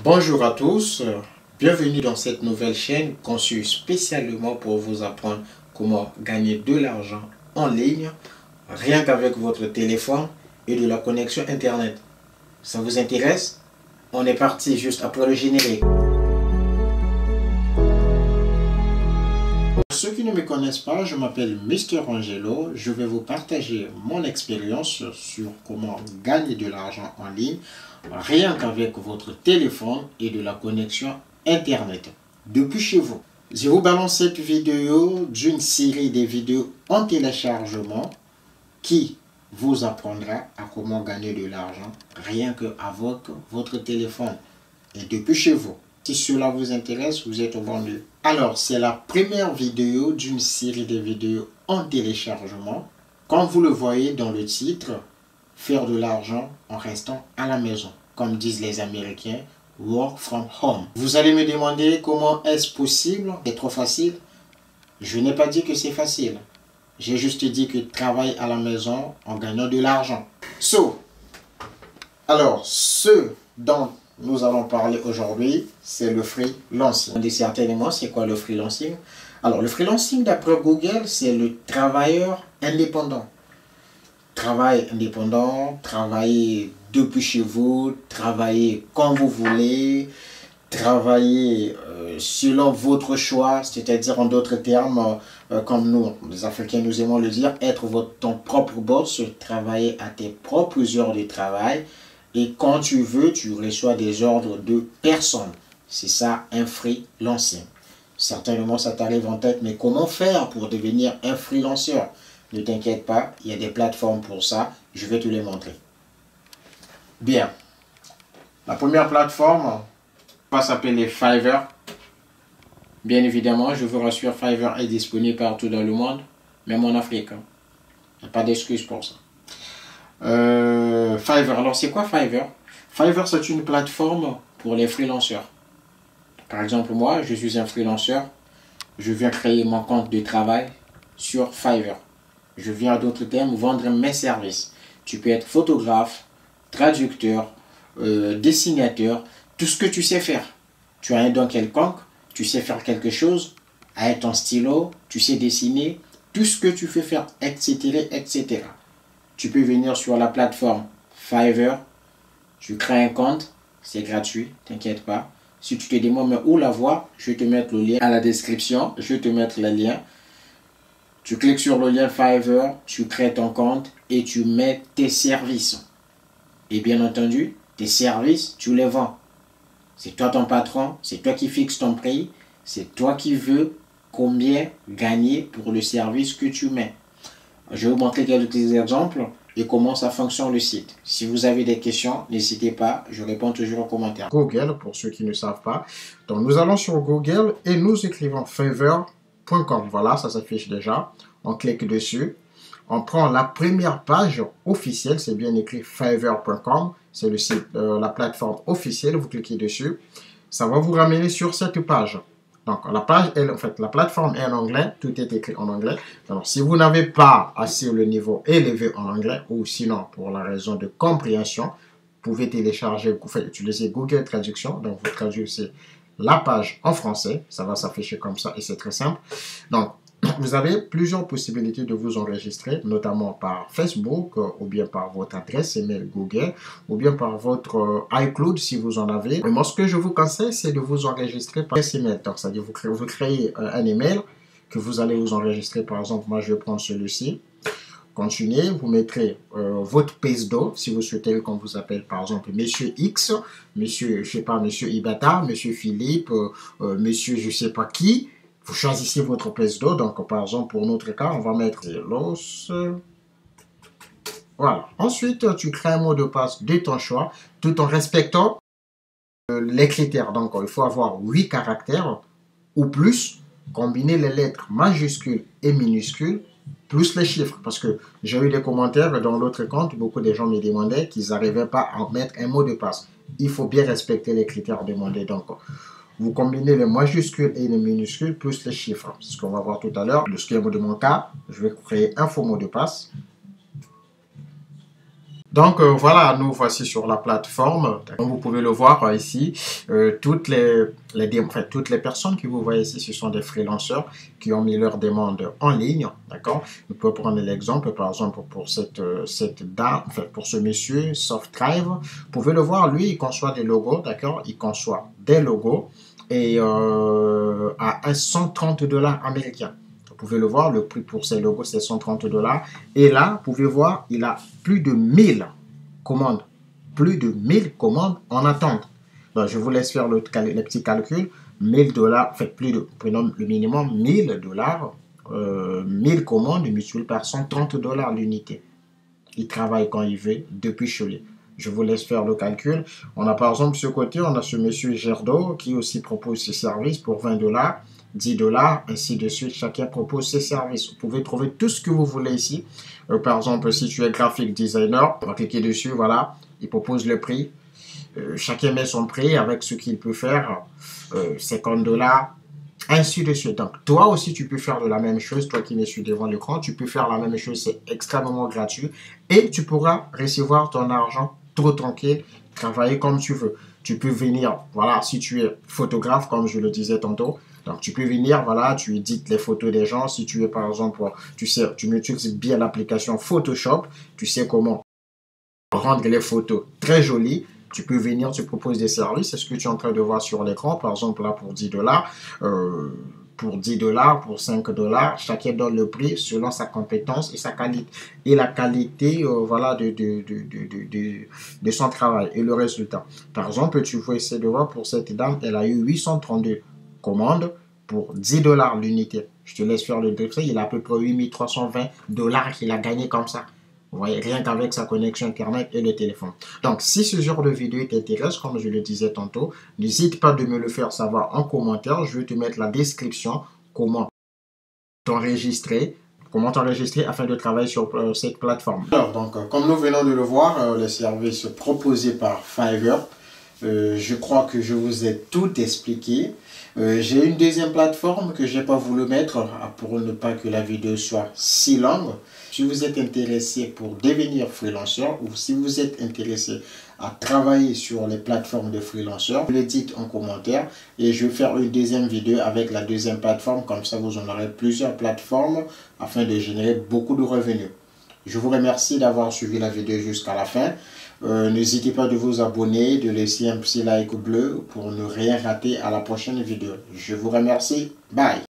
Bonjour à tous, bienvenue dans cette nouvelle chaîne conçue spécialement pour vous apprendre comment gagner de l'argent en ligne, rien qu'avec votre téléphone et de la connexion internet. Ça vous intéresse? On est parti juste après le générique. Pour ceux qui ne me connaissent pas, je m'appelle Mr Angelo. Je vais vous partager mon expérience sur comment gagner de l'argent en ligne, rien qu'avec votre téléphone et de la connexion internet, depuis chez vous. Je vous balance cette vidéo d'une série de vidéos en téléchargement qui vous apprendra à comment gagner de l'argent rien qu'avec votre téléphone et depuis chez vous. Si cela vous intéresse, vous êtes au bon lieu. Alors, c'est la première vidéo d'une série de vidéos en téléchargement. Comme vous le voyez dans le titre, faire de l'argent en restant à la maison. Comme disent les Américains, work from home. Vous allez me demander comment est-ce possible? C'est trop facile? Je n'ai pas dit que c'est facile. J'ai juste dit que travaille à la maison en gagnant de l'argent. Alors, ce dont nous allons parler aujourd'hui, c'est le freelancing. On dit certainement, c'est quoi le freelancing? Alors, le freelancing, d'après Google, c'est le travailleur indépendant. Travail indépendant, travailler depuis chez vous, travailler quand vous voulez, travailler selon votre choix, c'est-à-dire en d'autres termes, comme nous, les Africains, nous aimons le dire, être ton propre boss, travailler à tes propres heures de travail. Et quand tu veux, tu reçois des ordres de personne. C'est ça, un freelancing. Certainement, ça t'arrive en tête, mais comment faire pour devenir un freelanceur? Ne t'inquiète pas, il y a des plateformes pour ça. Je vais te les montrer. Bien. La première plateforme va s'appeler Fiverr. Bien évidemment, je vous rassure, Fiverr est disponible partout dans le monde, même en Afrique. Il n'y a pas d'excuse pour ça. Fiverr, alors c'est quoi Fiverr? Fiverr, c'est une plateforme pour les freelanceurs. Par exemple, moi, je suis un freelanceur. Je viens créer mon compte de travail sur Fiverr. Je viens, à d'autres termes, vendre mes services. Tu peux être photographe, traducteur, dessinateur, tout ce que tu sais faire. Tu as un don quelconque, tu sais faire quelque chose, avec ton stylo, tu sais dessiner, tout ce que tu fais faire, etc., etc. Tu peux venir sur la plateforme Fiverr, tu crées un compte, c'est gratuit, t'inquiète pas. Si tu te demandes mais où la voir, je vais te mettre le lien à la description, je vais te mettre le lien. Tu cliques sur le lien Fiverr, tu crées ton compte et tu mets tes services. Et bien entendu, tes services, tu les vends. C'est toi ton patron, c'est toi qui fixes ton prix, c'est toi qui veux combien gagner pour le service que tu mets. Je vais vous montrer quelques exemples et comment ça fonctionne le site. Si vous avez des questions, n'hésitez pas, je réponds toujours aux commentaires. Google, pour ceux qui ne savent pas. Donc nous allons sur Google et nous écrivons fiverr.com. Voilà, ça s'affiche déjà. On clique dessus. On prend la première page officielle, c'est bien écrit fiverr.com. C'est le site, la plateforme officielle. Vous cliquez dessus. Ça va vous ramener sur cette page. Donc, la page, la plateforme est en anglais, tout est écrit en anglais. Alors, si vous n'avez pas assez le niveau élevé en anglais, ou sinon, pour la raison de compréhension, vous pouvez télécharger, vous pouvez utiliser Google Traduction. Donc, vous traduisez la page en français, ça va s'afficher comme ça et c'est très simple. Donc, vous avez plusieurs possibilités de vous enregistrer, notamment par Facebook ou bien par votre adresse email Google ou bien par votre iCloud si vous en avez. Et moi, ce que je vous conseille, c'est de vous enregistrer par email. Donc, c'est-à-dire vous créez un email que vous allez vous enregistrer. Par exemple, moi, je vais prendre celui-ci. Continuez, vous mettrez votre pseudo, si vous souhaitez qu'on vous appelle par exemple Monsieur X, Monsieur, je sais pas, Monsieur Ibata, Monsieur Philippe, Monsieur je sais pas qui. Vous choisissez votre pseudo, donc par exemple pour notre cas, on va mettre Los. Voilà. Ensuite, tu crées un mot de passe de ton choix, tout en respectant les critères. Donc, il faut avoir 8 caractères ou plus, combiner les lettres majuscules et minuscules, plus les chiffres. Parce que j'ai eu des commentaires dans l'autre compte, beaucoup de gens me demandaient qu'ils n'arrivaient pas à mettre un mot de passe. Il faut bien respecter les critères demandés. Donc, vous combinez les majuscules et les minuscules plus les chiffres. C'est ce qu'on va voir tout à l'heure. Le schéma de mon cas, je vais créer un faux mot de passe. Donc voilà, nous voici sur la plateforme. Comme vous pouvez le voir ici, toutes les personnes que vous voyez ici, ce sont des freelanceurs qui ont mis leur demande en ligne. D'accord? On peut prendre l'exemple, par exemple, pour cette dame, enfin, pour ce monsieur, Softdrive. Vous pouvez le voir, lui, il conçoit des logos. D'accord? Il conçoit des logos et à 130 $ américains. Vous pouvez le voir, le prix pour ces logos, c'est 130 $. Et là, vous pouvez voir, il a plus de 1000 commandes. Plus de 1000 commandes en attente. Donc, je vous laisse faire le petit calcul. 1000 $, enfin, prenons le minimum 1000 $. 1000 commandes multipliées par 130 $ l'unité. Il travaille quand il veut, depuis chez lui. Je vous laisse faire le calcul. On a par exemple ce côté, on a ce monsieur Gerdo qui aussi propose ses services pour 20 $, 10 $, ainsi de suite. Chacun propose ses services. Vous pouvez trouver tout ce que vous voulez ici. Par exemple, si tu es graphic designer, on va cliquer dessus, voilà. Il propose le prix. Chacun met son prix avec ce qu'il peut faire. 50 $, ainsi de suite. Donc, toi aussi, tu peux faire de la même chose. Toi qui me suis devant l'écran, tu peux faire la même chose. C'est extrêmement gratuit. Et tu pourras recevoir ton argent trop tranquille, travailler comme tu veux. Tu peux venir, voilà, si tu es photographe, comme je le disais tantôt, donc tu peux venir, voilà, tu édites les photos des gens. Si tu es, par exemple, tu sais, tu utilises bien l'application Photoshop, tu sais comment rendre les photos très jolies. Tu peux venir, tu proposes des services. C'est ce que tu es en train de voir sur l'écran. Par exemple, là, pour 10 $, pour 10 $, pour 5 $, chacun donne le prix selon sa compétence et sa qualité et la qualité voilà, de son travail et le résultat. Par exemple, tu vois essayer de voir pour cette dame, elle a eu 832 commandes pour 10 $ l'unité. Je te laisse faire le décret. Il a à peu près 8320 $ qu'il a gagné comme ça. Vous voyez, rien qu'avec sa connexion Internet et le téléphone. Donc, si ce genre de vidéo t'intéresse, comme je le disais tantôt, n'hésite pas de me le faire savoir en commentaire. Je vais te mettre la description, comment t'enregistrer, afin de travailler sur cette plateforme. Alors, donc, comme nous venons de le voir, les services proposés par Fiverr, je crois que je vous ai tout expliqué. J'ai une deuxième plateforme que je n'ai pas voulu mettre pour ne pas que la vidéo soit si longue. Si vous êtes intéressé pour devenir freelanceur ou si vous êtes intéressé à travailler sur les plateformes de freelanceurs, le dites en commentaire et je vais faire une deuxième vidéo avec la deuxième plateforme. Comme ça, vous en aurez plusieurs plateformes afin de générer beaucoup de revenus. Je vous remercie d'avoir suivi la vidéo jusqu'à la fin. N'hésitez pas de vous abonner, de laisser un petit like bleu pour ne rien rater à la prochaine vidéo. Je vous remercie. Bye.